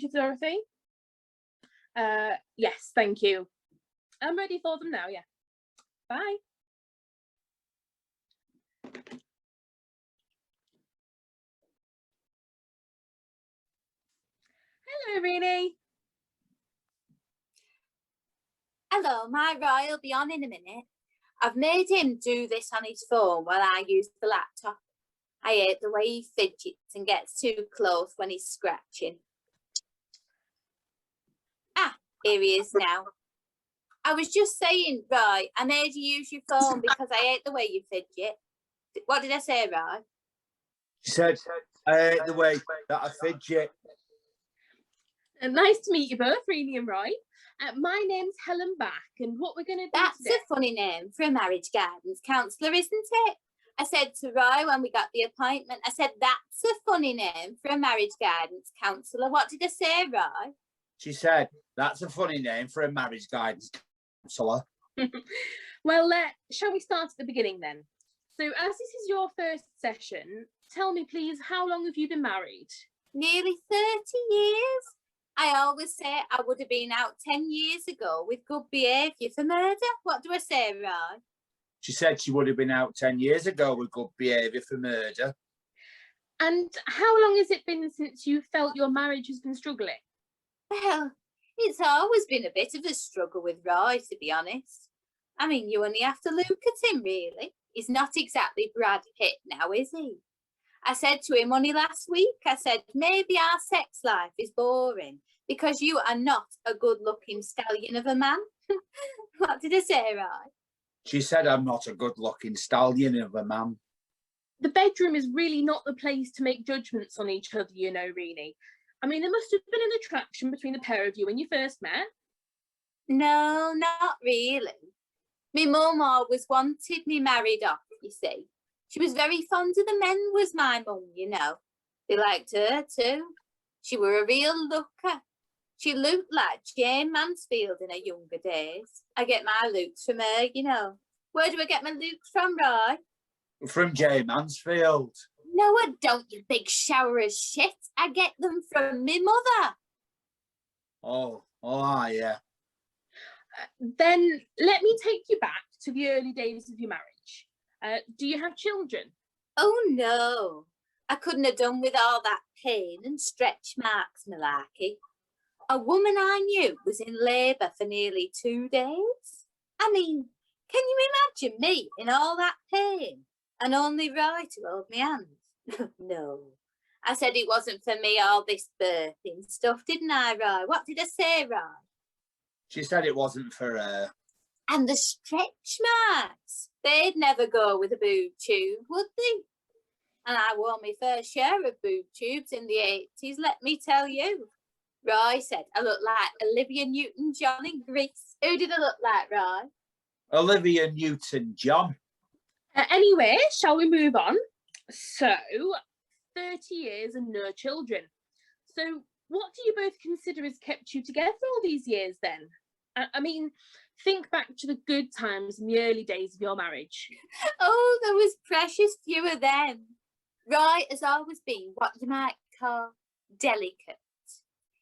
to Dorothy? Yes, thank you. I'm ready for them now, yeah. Bye. Hello, Rini. Hello, my Roy will be on in a minute. I've made him do this on his phone while I use the laptop. I hate the way he fidgets and gets too close when he's scratching. Ah, here he is now. I was just saying, Roy, I made you use your phone because I hate the way you fidget. What did I say, Roy? She said, I hate the way that I fidget. Nice to meet you both, Rini and Roy. My name's Helen Back, and what we're going to do That's today... a funny name for a marriage guidance counsellor, isn't it? I said to Roy when we got the appointment, I said, that's a funny name for a marriage guidance counsellor. What did I say, Roy? She said, that's a funny name for a marriage guidance counsellor. Well, shall we start at the beginning then? So, as this is your first session, tell me, please, how long have you been married? Nearly 30 years. I always say I would have been out 10 years ago with good behaviour for murder. What do I say, Roy? She said she would have been out 10 years ago with good behaviour for murder. And how long has it been since you felt your marriage has been struggling? Well, it's always been a bit of a struggle with Roy, to be honest. I mean, you only have to look at him, really. He's not exactly Brad Pitt now, is he? I said to him only last week, I said, maybe our sex life is boring because you are not a good-looking stallion of a man. What did I say, Roy? She said I'm not a good-looking stallion of a man. The bedroom is really not the place to make judgments on each other, you know, Rini. I mean, there must have been an attraction between the pair of you when you first met. No, not really. My mum always wanted me married off, you see. She was very fond of the men, was my mum, you know. They liked her too. She were a real looker. She looked like Jane Mansfield in her younger days. I get my looks from her, you know. Where do I get my looks from, Roy? From Jane Mansfield. No, I don't, you big shower of shit. I get them from me mother. Oh, yeah. Then let me take you back to the early days of your marriage. Do you have children? Oh, no. I couldn't have done with all that pain and stretch marks, malarkey. A woman I knew was in labour for nearly 2 days. I mean, can you imagine me in all that pain and only Roy to hold my hand? No. I said it wasn't for me, all this birthing stuff, didn't I, Roy? What did I say, Roy? She said it wasn't for her. And the stretch marks, they'd never go with a boob tube, would they? And I wore my fair share of boob tubes in the 80s, let me tell you. Roy said I looked like Olivia Newton-John in Greece. Who did I look like, Roy? Olivia Newton-John. Anyway, shall we move on? So, 30 years and no children. So, what do you both consider has kept you together all these years then? I mean, think back to the good times in the early days of your marriage. Oh, there was precious few of them. Roy has always been what you might call delicate.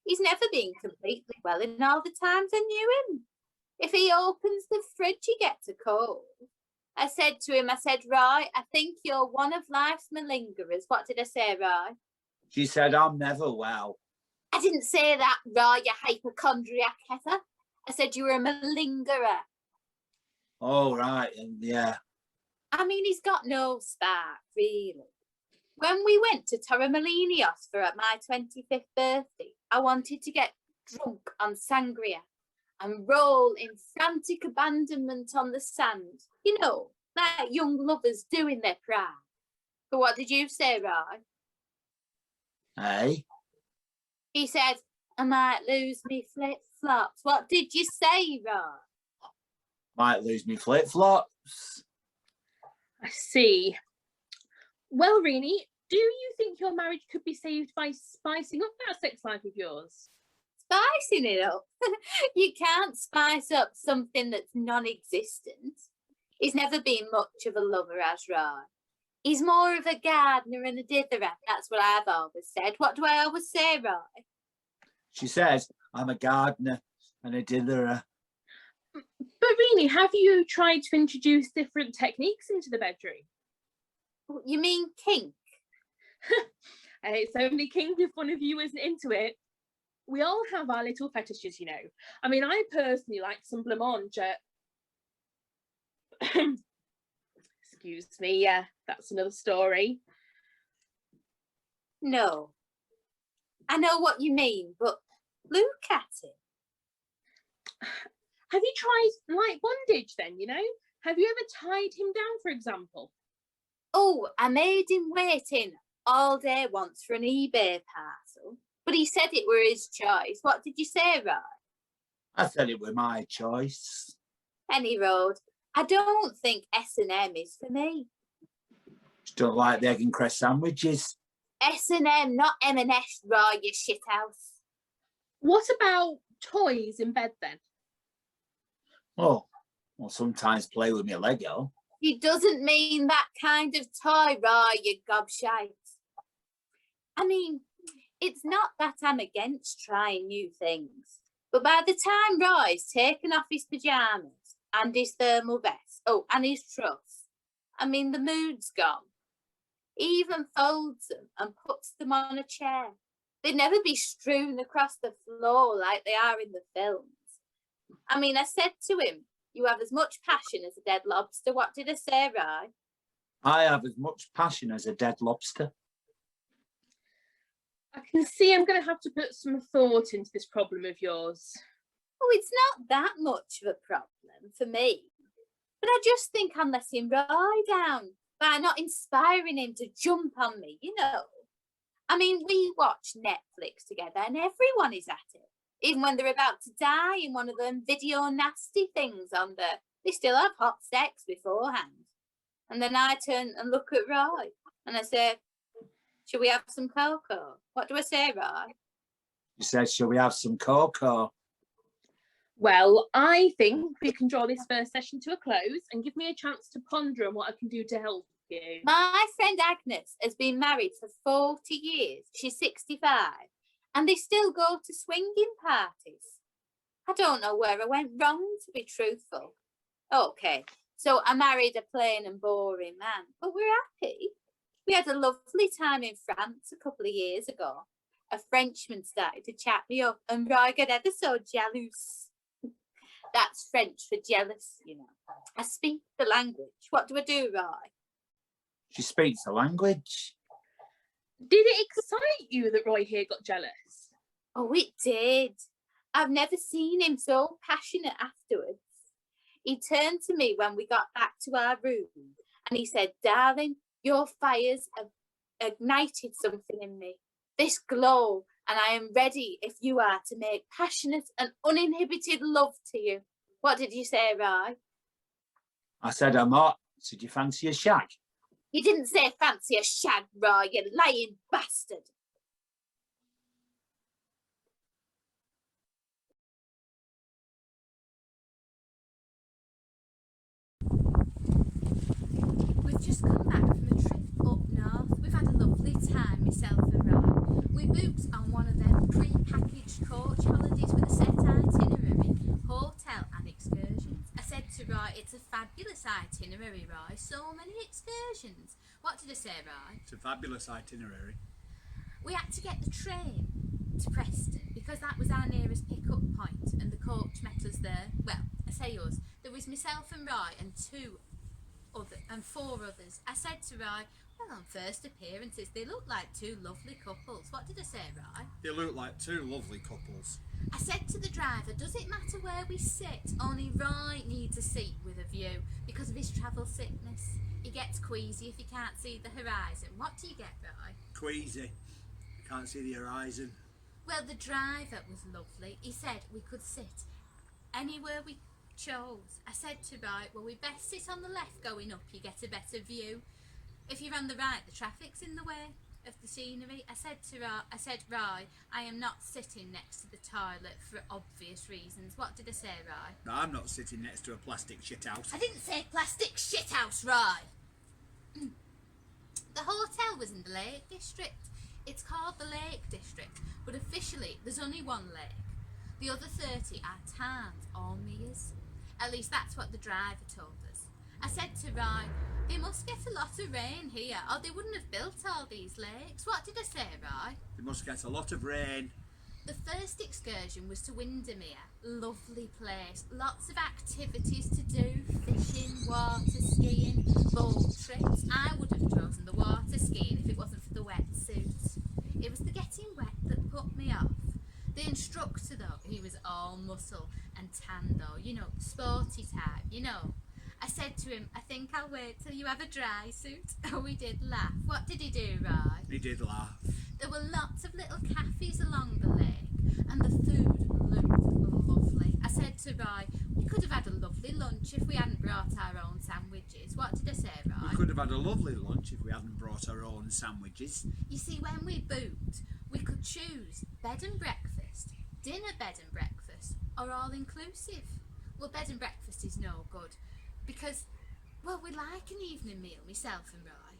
He's never been completely well in all the times I knew him. If he opens the fridge, he gets a cold. I said to him, Roy, I think you're one of life's malingerers. What did I say, Roy? She said I'm never well. I didn't say that, Roy, you hypochondriac heifer. I said you were a malingerer. Oh, right, yeah. I mean, he's got no spark, really. When we went to Torremolinos for my 25th birthday, I wanted to get drunk on sangria and roll in frantic abandonment on the sand. You know, like young lovers do in their prime. But what did you say, Roy? Hey? He said, I might lose me flip-flops. What did you say, Roy? Might lose me flip-flops. I see. Well, Rini, do you think your marriage could be saved by spicing up that sex life of yours? Spicing it up? You can't spice up something that's non-existent. He's never been much of a lover, has Roy. He's more of a gardener and a ditherer. That's what I've always said. What do I always say, Roy? She says I'm a gardener and a ditherer. But really, have you tried to introduce different techniques into the bedroom? You mean kink? It's only kink if one of you isn't into it. We all have our little fetishes, you know. I mean, I personally like some blancmange. Excuse me, yeah, that's another story. No. I know what you mean, but look at it. Have you tried light bondage then, you know? Have you ever tied him down, for example? Oh, I made him wait in all day once for an eBay parcel, but he said it were his choice. What did you say, Roy? I said it was my choice. Any road. I don't think S&M is for me. Just don't like the egg and cress sandwiches. S&M, not M&S, Roy, you shithouse. What about toys in bed then? Oh, well, sometimes play with me Lego. He doesn't mean that kind of toy, Roy, you gobshite. I mean, it's not that I'm against trying new things, but by the time Roy's taken off his pyjamas and his thermal vest, and his truss, I mean, the mood's gone. He even folds them and puts them on a chair. They'd never be strewn across the floor like they are in the films. I mean, I said to him, you have as much passion as a dead lobster. What did I say, Roy? I have as much passion as a dead lobster. I can see I'm going to have to put some thought into this problem of yours. Oh, it's not that much of a problem for me. But I just think I'm letting Roy down by not inspiring him to jump on me, you know. I mean, we watch Netflix together and everyone is at it. Even when they're about to die in one of them video nasty things on there, they still have hot sex beforehand. And then I turn and look at Roy and I say, should we have some cocoa? What do I say, Roy? She says, shall we have some cocoa? Well, I think we can draw this first session to a close and give me a chance to ponder on what I can do to help you. My friend Agnes has been married for 40 years. She's 65. And they still go to swinging parties. I don't know where I went wrong, to be truthful. Okay, so I married a plain and boring man, but we're happy. We had a lovely time in France a couple of years ago. A Frenchman started to chat me up and Roy got ever so jealous. That's French for jealous, you know. I speak the language. What do I do, Roy? She speaks the language. Did it excite you that Roy here got jealous? Oh, it did. I've never seen him so passionate afterwards. He turned to me when we got back to our room and he said, darling, your fires have ignited something in me. This glow, and I am ready, if you are, to make passionate and uninhibited love to you. What did you say, Roy? I said, I'm hot. So do you fancy a shag? You didn't say fancy a shag, Roy, you lying bastard. We've just come back from a trip up north. We've had a lovely time, myself and Roy. We booked on one of them pre-packaged coach holidays with a set itinerary, hotel and excursions. I said to Roy, it's a fabulous itinerary, Roy. So many excursions. What did I say, Roy? It's a fabulous itinerary. We had to get the train to Preston because that was our nearest pick-up point and the coach met us there. Well, I say us. There was myself and Roy and four others. I said to Roy, well, on first appearances, they look like two lovely couples. What did I say, Roy? They look like two lovely couples. I said to the driver, does it matter where we sit? Only Roy needs a seat with a view because of his travel sickness. He gets queasy if he can't see the horizon. What do you get, Roy? Queasy. Can't see the horizon. Well, the driver was lovely. He said we could sit anywhere we chose. I said to Roy, well, we best sit on the left going up, you get a better view. If you're on the right, the traffic's in the way of the scenery. I said, Roy, I am not sitting next to the toilet for obvious reasons. What did I say, Roy? No, I'm not sitting next to a plastic shithouse. I didn't say plastic shithouse, Roy. The hotel was in the Lake District. It's called the Lake District, but officially there's only one lake. The other 30 are tarns or meres. At least that's what the driver told us. I said to Roy, they must get a lot of rain here or they wouldn't have built all these lakes. What did I say, Roy? We must get a lot of rain. The first excursion was to Windermere. Lovely place. Lots of activities to do. Fishing, water skiing, boat trips. I would have chosen the water skiing if it wasn't for the wetsuit. It was the getting wet that put me off. The instructor though, he was all muscle and tan though, you know, sporty type, you know. I said to him, I think I'll wait till you have a dry suit. Oh, we did laugh. What did he do, Roy? He did laugh. There were lots of little cafes along the lake and the food looked lovely. I said to Roy, we could have had a lovely lunch if we hadn't brought our own sandwiches. What did I say, Roy? We could have had a lovely lunch if we hadn't brought our own sandwiches. You see, when we booked, we could choose bed and breakfast, dinner bed and breakfast, or all inclusive. Well, bed and breakfast is no good because, well, we like an evening meal, myself and Roy,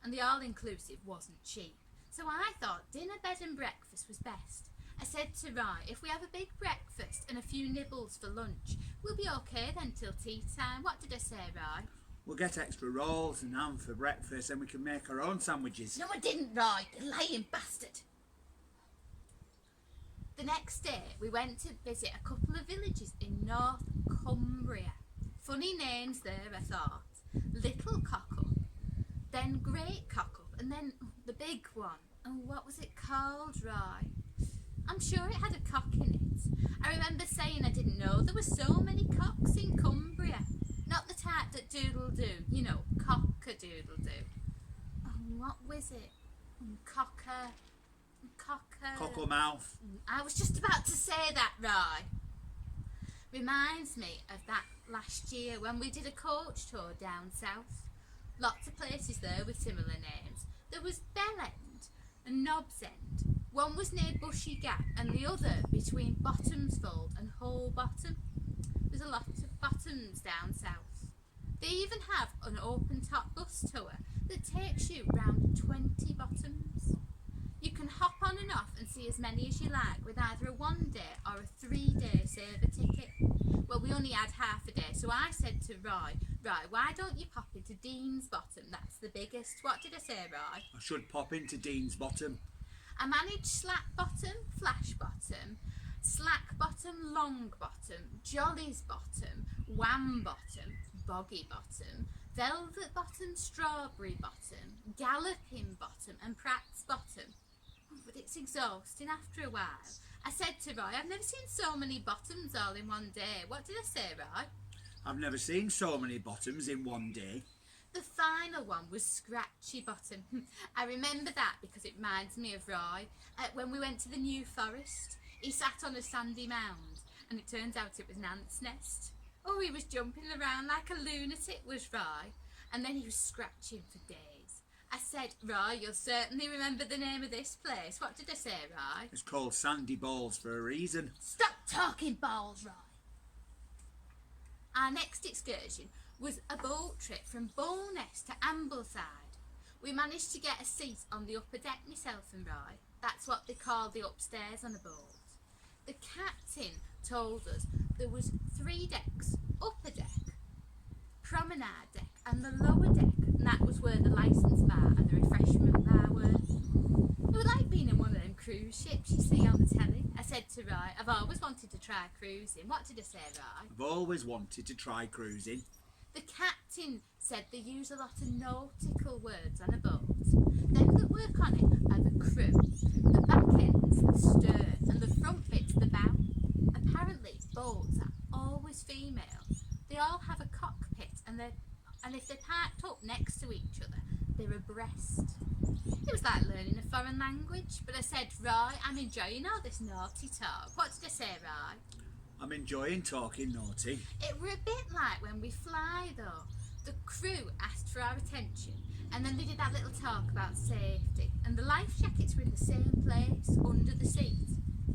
and the all inclusive wasn't cheap. So I thought dinner bed and breakfast was best. I said to Roy, if we have a big breakfast and a few nibbles for lunch, we'll be okay then till tea time. What did I say, Roy? We'll get extra rolls and ham for breakfast and we can make our own sandwiches. No, I didn't, Roy, you lying bastard. The next day, we went to visit a couple of villages in North Cumbria. Funny names there, I thought. Little Cockup, then Great Cockup, and then the big one. Oh, what was it called, Roy? I'm sure it had a cock in it. I remember saying I didn't know there were so many cocks in Cumbria. Not the type that doodle-do, you know, cock-a-doodle-do. Oh, what was it? Cocker... Cocklemouth. I was just about to say that, Roy. Reminds me of that last year when we did a coach tour down south. Lots of places there with similar names. There was Bell End and Knobs End. One was near Bushy Gap and the other between Bottomsfold and Hull Bottom. There's a lot of bottoms down south. They even have an open top bus tour that takes you round 20 bottoms. You can hop on and off and see as many as you like with either a 1 day or a 3-day saver ticket. Well, we only had half a day, so I said to Roy, why don't you pop into Dean's Bottom? That's the biggest. What did I say, Roy? I should pop into Dean's Bottom. I managed Slack Bottom, Flash Bottom, Slack Bottom, Long Bottom, Jolly's Bottom, Wham Bottom, Boggy Bottom, Velvet Bottom, Strawberry Bottom, Galloping Bottom and Pratt's Bottom. But it's exhausting after a while. I said to Roy, I've never seen so many bottoms all in one day. What did I say, Roy? I've never seen so many bottoms in one day. The final one was Scratchy Bottom. I remember that because it reminds me of Roy. When we went to the New Forest, he sat on a sandy mound and it turns out it was an ant's nest. Oh, he was jumping around like a lunatic, was Roy. And then he was scratching for days. I said, Roy, you'll certainly remember the name of this place. What did I say, Roy? It's called Sandy Balls for a reason. Stop talking balls, Roy. Our next excursion was a boat trip from Bowness to Ambleside. We managed to get a seat on the upper deck, myself and Roy. That's what they call the upstairs on a boat. The captain told us there was 3 decks, upper deck, promenade deck and the lower deck, and that was where the licence bar and the refreshment bar were. It was like being in one of them cruise ships you see on the telly. I said to Roy, I've always wanted to try cruising. What did I say, Roy? I've always wanted to try cruising. The captain said they use a lot of nautical words on a boat. Them that work on it are the crew, the back end's the stern and the front bit's the bow. Apparently boats are always female. They all have a cockpit and if they're parked up next to each other, they're abreast. It was like learning a foreign language, but I said, Roy, I'm enjoying all this naughty talk. What did I say, Roy? I'm enjoying talking naughty. It were a bit like when we fly though. The crew asked for our attention and then they did that little talk about safety, and the life jackets were in the same place under the seat,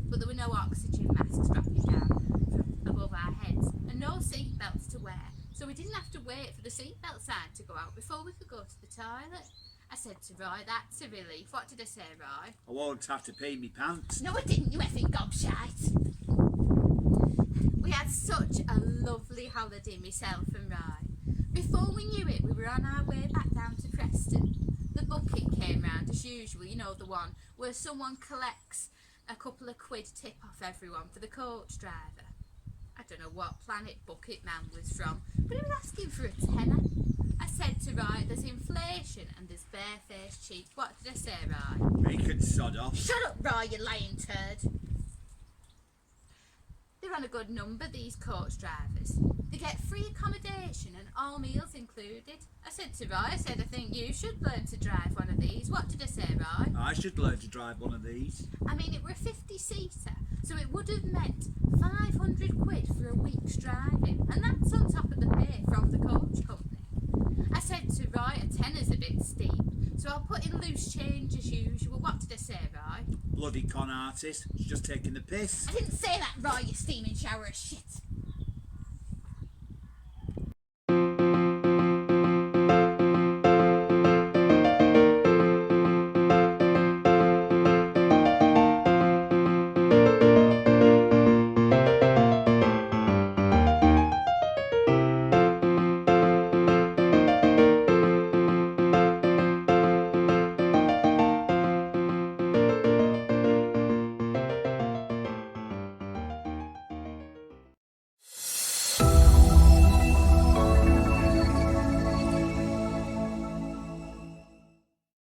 but there were no oxygen masks dropping down from above our heads and no seat belts to wear, so we didn't have to wait for the seatbelt sign to go out before we could go to the toilet. I said to Roy, that's a relief. What did I say, Roy? I won't have to pee me pants. No, I didn't, you effing gobshite. We had such a lovely holiday, myself and Roy. Before we knew it, we were on our way back down to Preston. The bucket came round as usual, you know, the one where someone collects a couple of quid tip off everyone for the coach driver. I don't know what planet Bucket Man was from, but he was asking for a tenner. I said to Roy, there's inflation and there's barefaced cheek. What did I say, Roy? We could sod off. Shut up, Roy, you lying turd. They're on a good number, these coach drivers. They get free accommodation and all meals included. I said to Roy, I think you should learn to drive one of these. What did I say, Roy? I should learn to drive one of these. I mean, it were a 50-seater, so it would have meant 500 quid for a week's driving, and that's on top of the pay from the coach company. I said to Roy, a tenner's a bit steep, so I'll put in loose change as usual. What did I say, Roy? Bloody con artist. She's just taking the piss. I didn't say that, Roy, you steaming shower of shit.